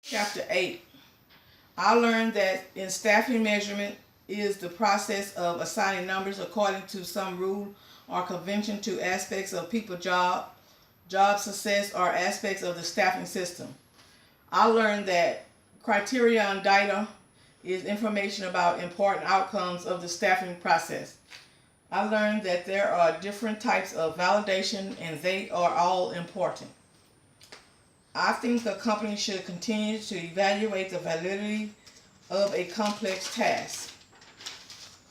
Chapter 8. I learned that in staffing measurement is the process of assigning numbers according to some rule or convention to aspects of people's job success, or aspects of the staffing system. I learned that criterion data is information about important outcomes of the staffing process. I learned that there are different types of validation and they are all important. I think a company should continue to evaluate the validity of a complex task.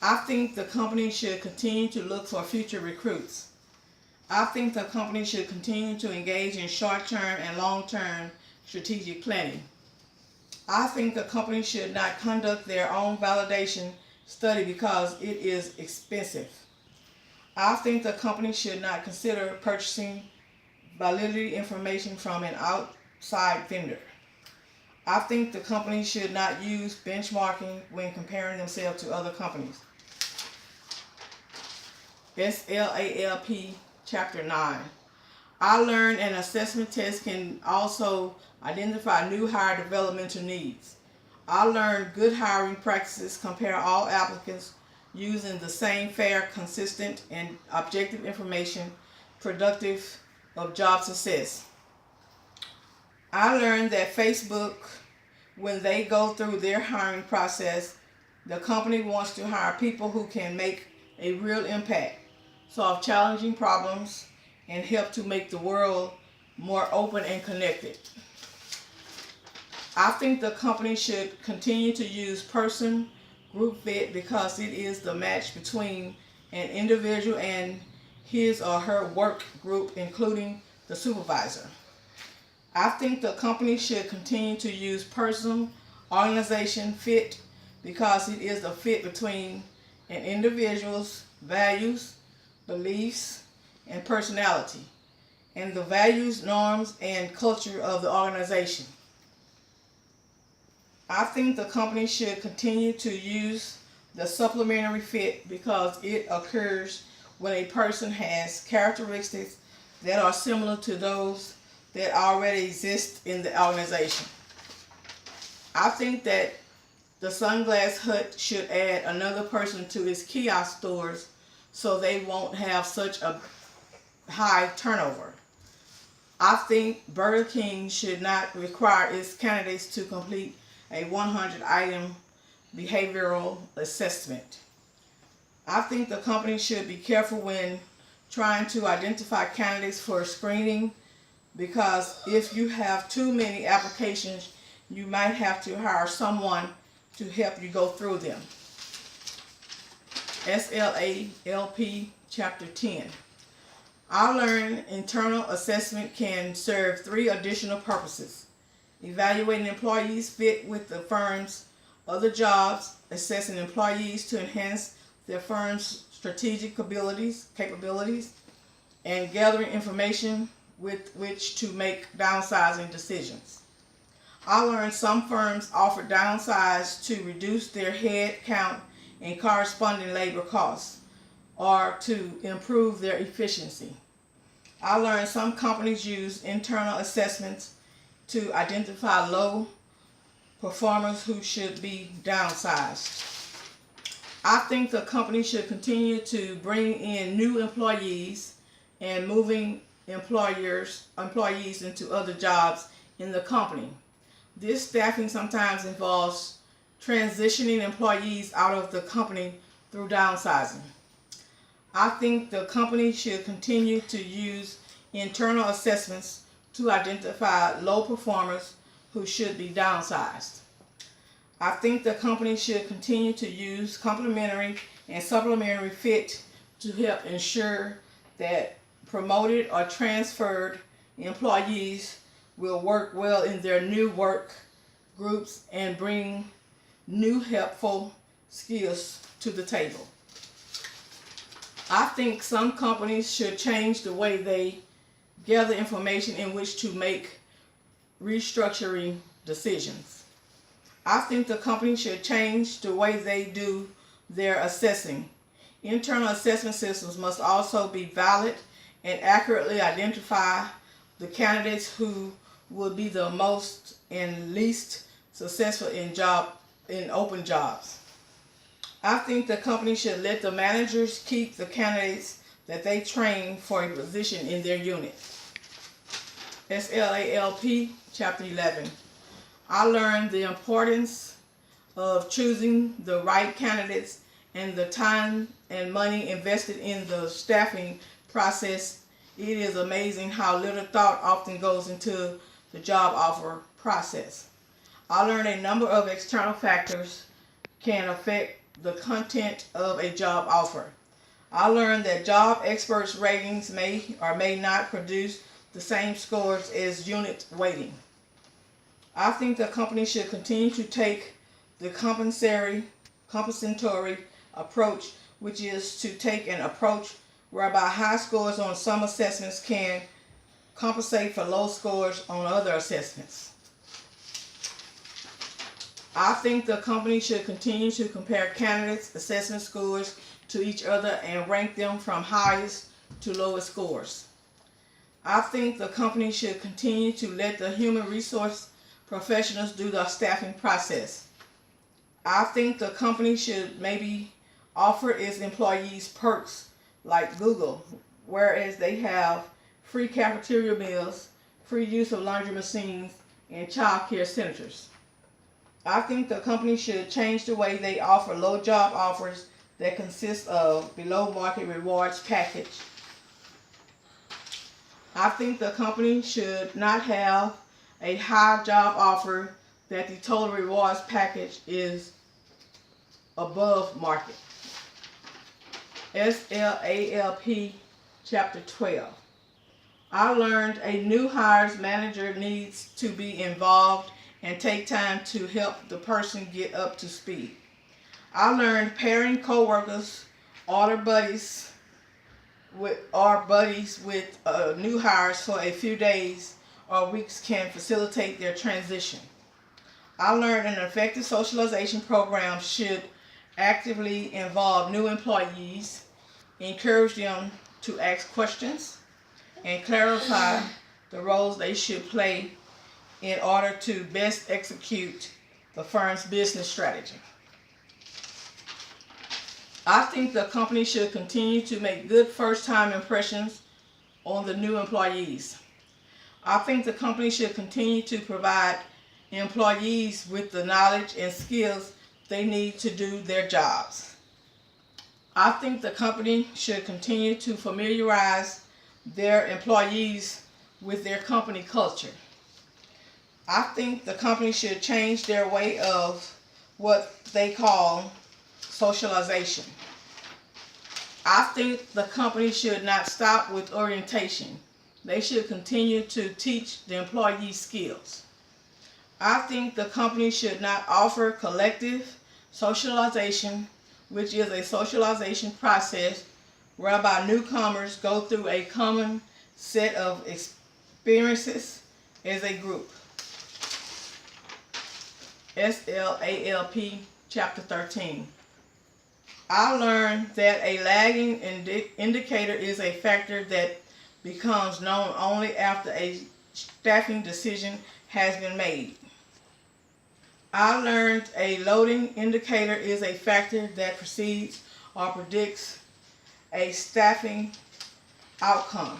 I think the company should continue to look for future recruits. I think the company should continue to engage in short-term and long-term strategic planning. I think the company should not conduct their own validation study because it is expensive. I think the company should not consider purchasing validity information from an outside vendor. I think the company should not use benchmarking when comparing themselves to other companies. SLALP Chapter 9. I learned an assessment test can also identify new hire developmental needs. I learned good hiring practices compare all applicants using the same fair, consistent, and objective information productive of job success. I learned that Facebook, when they go through their hiring process, the company wants to hire people who can make a real impact, solve challenging problems, and help to make the world more open and connected. I think the company should continue to use person group fit because it is the match between an individual and his or her work group, including the supervisor. I think the company should continue to use person organization fit because it is a fit between an individual's values, beliefs, and personality, and the values, norms, and culture of the organization. I think the company should continue to use the supplementary fit because it occurs when a person has characteristics that are similar to those that already exist in the organization. I think that the Sunglass Hut should add another person to its kiosk stores so they won't have such a high turnover. I think Burger King should not require its candidates to complete a 100-item behavioral assessment. I think the company should be careful when trying to identify candidates for screening because if you have too many applications, you might have to hire someone to help you go through them. SLALP Chapter 10. I learned internal assessment can serve 3 additional purposes: evaluating employees' fit with the firm's other jobs, assessing employees to enhance their firm's strategic capabilities, and gathering information with which to make downsizing decisions. I learned some firms offer downsize to reduce their head count and corresponding labor costs, or to improve their efficiency. I learned some companies use internal assessments to identify low performers who should be downsized. I think the company should continue to bring in new employees and moving employees into other jobs in the company. This staffing sometimes involves transitioning employees out of the company through downsizing. I think the company should continue to use internal assessments to identify low performers who should be downsized. I think the company should continue to use complementary and supplementary fit to help ensure that promoted or transferred employees will work well in their new work groups and bring new helpful skills to the table. I think some companies should change the way they gather information in which to make restructuring decisions. I think the company should change the way they do their assessing. Internal assessment systems must also be valid and accurately identify the candidates who would be the most and least successful in open jobs. I think the company should let the managers keep the candidates that they train for a position in their unit. SLALP Chapter 11. I learned the importance of choosing the right candidates and the time and money invested in the staffing process. It is amazing how little thought often goes into the job offer process. I learned a number of external factors can affect the content of a job offer. I learned that job experts' ratings may or may not produce the same scores as unit weighting. I think the company should continue to take the compensatory approach, which is to take an approach whereby high scores on some assessments can compensate for low scores on other assessments. I think the company should continue to compare candidates' assessment scores to each other and rank them from highest to lowest scores. I think the company should continue to let the human resource professionals do the staffing process. I think the company should maybe offer its employees perks like Google, whereas they have free cafeteria meals, free use of laundry machines, and child care centers. I think the company should change the way they offer low job offers that consist of below market rewards package. I think the company should not have a high job offer that the total rewards package is above market. SLALP Chapter 12. I learned a new hires manager needs to be involved and take time to help the person get up to speed. I learned pairing coworkers or buddies with new hires for a few days or weeks can facilitate their transition. I learned an effective socialization program should actively involve new employees, encourage them to ask questions, and clarify the roles they should play in order to best execute the firm's business strategy. I think the company should continue to make good first-time impressions on the new employees. I think the company should continue to provide employees with the knowledge and skills they need to do their jobs. I think the company should continue to familiarize their employees with their company culture. I think the company should change their way of what they call socialization. I think the company should not stop with orientation. They should continue to teach the employees skills. I think the company should not offer collective socialization, which is a socialization process whereby newcomers go through a common set of experiences as a group. SLALP Chapter 13. I learned that a lagging indicator is a factor that becomes known only after a staffing decision has been made. I learned a loading indicator is a factor that precedes or predicts a staffing outcome.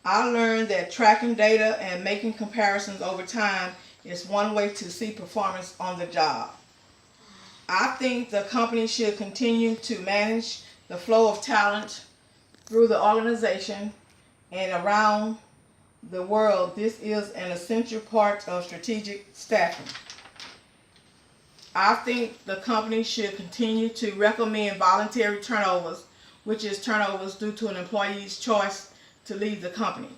I learned that tracking data and making comparisons over time is one way to see performance on the job. I think the company should continue to manage the flow of talent through the organization and around the world. This is an essential part of strategic staffing. I think the company should continue to recommend voluntary turnovers, which is turnovers due to an employee's choice to leave the company.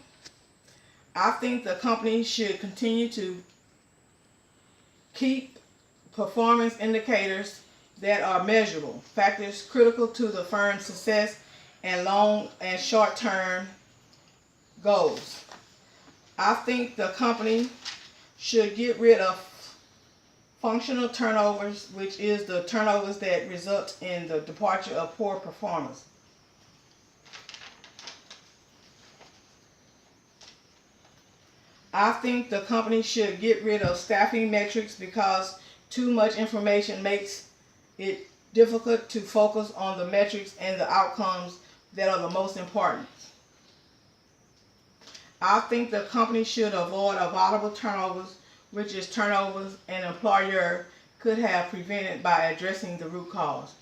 I think the company should continue to keep performance indicators that are measurable, factors critical to the firm's success and long and short-term goals. I think the company should get rid of functional turnovers, which is the turnovers that result in the departure of poor performers. I think the company should get rid of staffing metrics because too much information makes it difficult to focus on the metrics and the outcomes that are the most important. I think the company should avoid avoidable turnovers, which is turnovers an employer could have prevented by addressing the root cause.